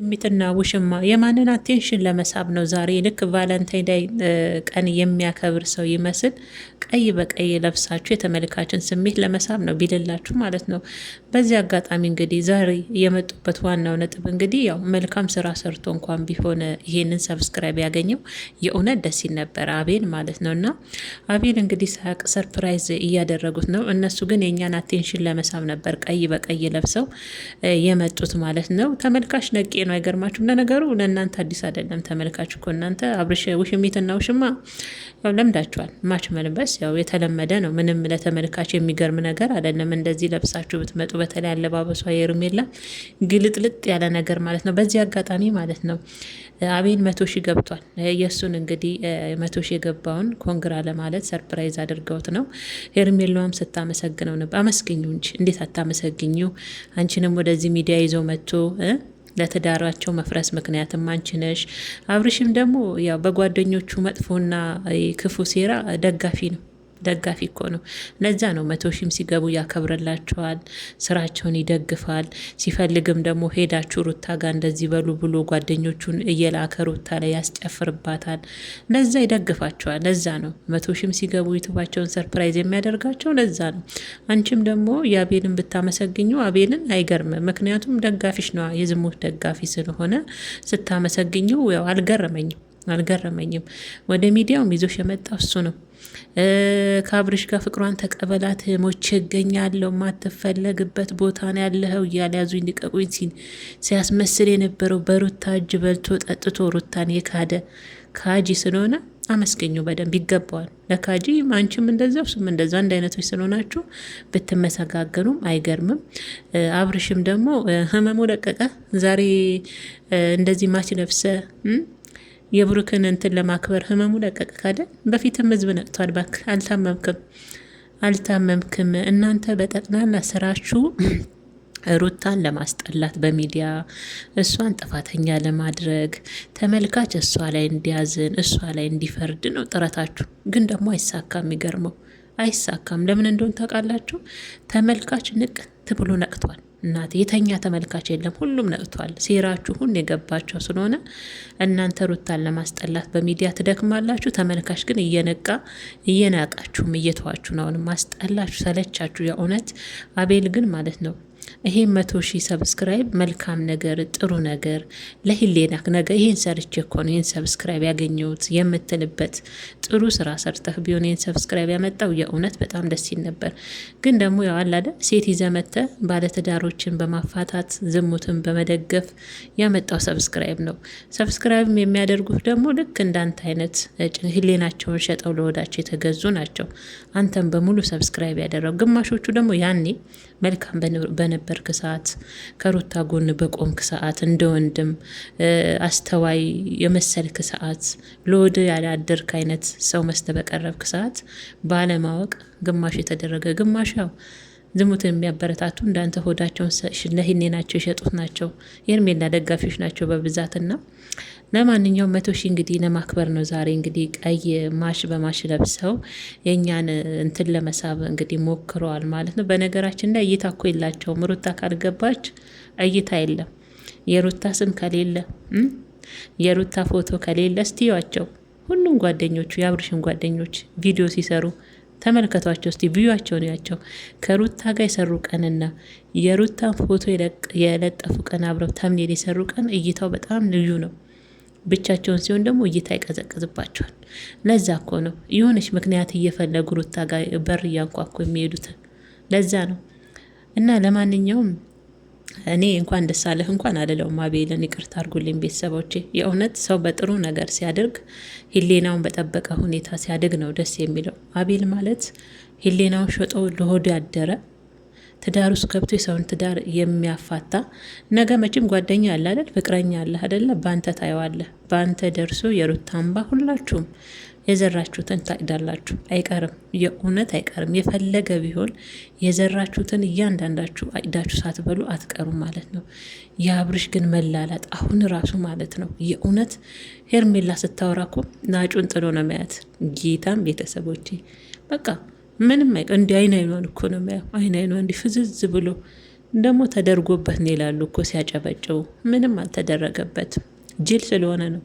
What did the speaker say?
ሚትና ውሽማ የማንን አቴንሽን ለመሳብ ነው? ዛሬ ልክ ቫለንታይን ዳይ ቀን የሚያከብር ሰው ይመስል ቀይ በቀይ ለብሳችሁ የተመልካችን ስሜት ለመሳብ ነው ቢልላችሁ ማለት ነው። በዚህ አጋጣሚ እንግዲህ ዛሬ የመጡበት ዋናው ነጥብ እንግዲህ ያው መልካም ስራ ሰርቶ እንኳን ቢሆን ይሄንን ሰብስክራይብ ያገኘው የእውነት ደስ ይል ነበር አቤል ማለት ነው። እና አቤል እንግዲህ ሳቅ ሰርፕራይዝ እያደረጉት ነው። እነሱ ግን የእኛን አቴንሽን ለመሳብ ነበር ቀይ በቀይ ለብሰው የመጡት ማለት ነው። ተመልካች ነቄ ነው። አይገርማችሁም? ለነገሩ ለእናንተ አዲስ አይደለም። ተመልካች እኮ እናንተ አብርሽ ውሽሚትና ውሽማ ያው ለምዳችኋል። ማች መልበስ ያው የተለመደ ነው። ምንም ለተመልካች የሚገርም ነገር አይደለም። እንደዚህ ለብሳችሁ ብትመጡ በተለይ አለባበሷ የሄርሜላ ግልጥልጥ ያለ ነገር ማለት ነው። በዚህ አጋጣሚ ማለት ነው አቤል 100 ሺህ ገብቷል። የእሱን እንግዲህ 100 ሺህ የገባውን ኮንግራ ለማለት ሰርፕራይዝ አድርገውት ነው። ሄርሜላዋም ስታመሰግነው ነበር። አመስግኙ እንጂ እንዴት አታመሰግኙ? አንቺንም ወደዚህ ሚዲያ ይዘው መጥቶ ለትዳራቸው መፍረስ ምክንያትም አንቺ ነሽ። አብርሽም ደግሞ ያው በጓደኞቹ መጥፎና ክፉ ሴራ ደጋፊ ነው። ደጋፊ እኮ ነው። ለዛ ነው 100 ሺህም ሲገቡ ያከብርላቸዋል፣ ስራቸውን ይደግፋል። ሲፈልግም ደግሞ ሄዳችሁ ሩታ ጋር እንደዚህ በሉ ብሎ ጓደኞቹን እየላከ ሩታ ላይ ያስጨፍርባታል። ለዛ ይደግፋቸዋል። ለዛ ነው 100 ሺህም ሲገቡ ዩቱባቸውን ሰርፕራይዝ የሚያደርጋቸው። ለዛ ነው። አንቺም ደግሞ የአቤልን ብታመሰግኙ አቤልን አይገርምም። ምክንያቱም ደጋፊሽ ነው፣ የዝሙት ደጋፊ ስለሆነ ስታመሰግኙ ያው አልገረመኝም። ወደ ሚዲያውም ይዞሽ የመጣው እሱ ነው። ከአብርሽ ጋር ፍቅሯን ተቀበላት፣ ሞቼ እገኛለሁ፣ ማትፈለግበት ቦታ ነው ያለኸው እያለ ያዙኝ ልቀቁኝ ሲል ሲያስመስል የነበረው በሩታ እጅ በልቶ ጠጥቶ ሩታን የካደ ካጂ ስለሆነ አመስገኙ። በደንብ ይገባዋል ለካጂ። አንቺም እንደዛው እሱም እንደዛ አንድ አይነቶች ስለሆናችሁ ብትመሰጋገኑም አይገርምም። አብርሽም ደግሞ ህመሙ ለቀቀ። ዛሬ እንደዚህ ማች ለብሰ የብሩክን እንትን ለማክበር ህመሙ ለቀቅ ካደ። በፊትም ህዝብ ነቅቷል። ባክ አልታመምክም። እናንተ በጠቅላላ ስራችሁ ሩታን ለማስጠላት በሚዲያ እሷን ጥፋተኛ ለማድረግ ተመልካች እሷ ላይ እንዲያዝን እሷ ላይ እንዲፈርድ ነው ጥረታችሁ። ግን ደግሞ አይሳካም። የሚገርመው አይሳካም። ለምን እንደሆን ታውቃላችሁ? ተመልካች ንቅት ብሎ ነቅቷል። እናቴ የተኛ ተመልካች የለም። ሁሉም ነቅቷል። ሴራችሁ ሁን የገባቸው ስለሆነ እናንተ ሩታን ለማስጠላት በሚዲያ ትደክማላችሁ። ተመልካች ግን እየነቃ እየናቃችሁም እየተዋችሁ ነው። አሁንም ማስጠላችሁ፣ ሰለቻችሁ። የእውነት አቤል ግን ማለት ነው ይሄ 100 ሺህ ሰብስክራይብ መልካም ነገር ጥሩ ነገር ለህሌናክ ነገ ይሄን ሰርቼ እኮ ነው ይሄን ሰብስክራይብ ያገኘሁት የምትልበት ጥሩ ስራ ሰርተህ ቢሆን ይሄን ሰብስክራይብ ያመጣው የእውነት በጣም ደስ ይል ነበር። ግን ደግሞ ያው አላደ ሴት ይዘመተ ባለትዳሮችን በማፋታት ዝሙትን በመደገፍ ያመጣው ሰብስክራይብ ነው። ሰብስክራይብም የሚያደርጉት ደግሞ ልክ እንዳንተ አይነት ህሌናቸውን ሸጠው ለወዳቸው የተገዙ ናቸው። አንተም በሙሉ ሰብስክራይብ ያደረጉ ግማሾቹ ደግሞ ያኔ መልካም በነበርክ ሰዓት ከሩታ ጎን በቆምክ ሰዓት እንደ ወንድም አስተዋይ የመሰልክ ሰዓት ለወድ ያላደርክ አይነት ሰው መስተ በቀረብክ ሰዓት ባለማወቅ ግማሽ የተደረገ ግማሽ ያው ዝሙትን የሚያበረታቱ እንዳንተ ሆዳቸውን ለህሊናቸው የሸጡት ናቸው። የሄርሜላ ደጋፊዎች ናቸው በብዛትና ለማንኛውም 100 ሺህ እንግዲህ ለማክበር ነው ዛሬ እንግዲህ ቀይ ማሽ በማሽ ለብሰው የእኛን እንትን ለመሳብ እንግዲህ ሞክረዋል ማለት ነው። በነገራችን ላይ እይታ እኮ የላቸውም። ሩታ ካልገባች እይታ የለም። የሩታ ስም ከሌለ የሩታ ፎቶ ከሌለ እስቲዋቸው ሁሉም ጓደኞቹ የአብርሽን ጓደኞች ቪዲዮ ሲሰሩ ተመልከቷቸው እስቲ ቪዩዋቸውን ያቸው ከሩታ ጋር የሰሩ ቀንና የሩታን ፎቶ የለጠፉ ቀን አብረው ተምኔል የሰሩ ቀን እይታው በጣም ልዩ ነው። ብቻቸውን ሲሆን ደግሞ እይታ ይቀዘቅዝባቸዋል። ለዛ እኮ ነው የሆነች ምክንያት እየፈለጉ ሩታ ጋር በር እያንኳኩ የሚሄዱት። ለዛ ነው። እና ለማንኛውም እኔ እንኳን ደስ አለህ እንኳን አልለውም አቤልን፣ ይቅርታ አድርጉልኝ ቤተሰቦቼ። የእውነት ሰው በጥሩ ነገር ሲያደርግ ሂሌናውን በጠበቀ ሁኔታ ሲያድግ ነው ደስ የሚለው። አቤል ማለት ሂሌናውን ሸጦ ለሆዱ ያደረ ትዳር ውስጥ ገብቶ የሰውን ትዳር የሚያፋታ ነገ መቼም ጓደኛ አለ አይደል? ፍቅረኛ አለ አይደለ? በአንተ ታየዋለህ። በአንተ ደርሶ የሩታ እንባ ሁላችሁም የዘራችሁትን ታጭዳላችሁ። አይቀርም፣ የእውነት አይቀርም። የፈለገ ቢሆን የዘራችሁትን እያንዳንዳችሁ አጭዳችሁ ሳትበሉ አትቀሩም ማለት ነው። የአብርሽ ግን መላላጥ አሁን ራሱ ማለት ነው የእውነት ሄርሜላ ስታወራ እኮ ናጩን ጥሎ ነው ማያት። ጌታም ቤተሰቦቼ በቃ ምንም እንዲ አይን አይኗን እኮ ነው ማያው። አይን አይኗ እንዲ ፍዝዝ ብሎ ደግሞ ተደርጎበት ነው ይላሉ እኮ ሲያጨበጭቡ። ምንም አልተደረገበትም። ጅል ስለሆነ ነው።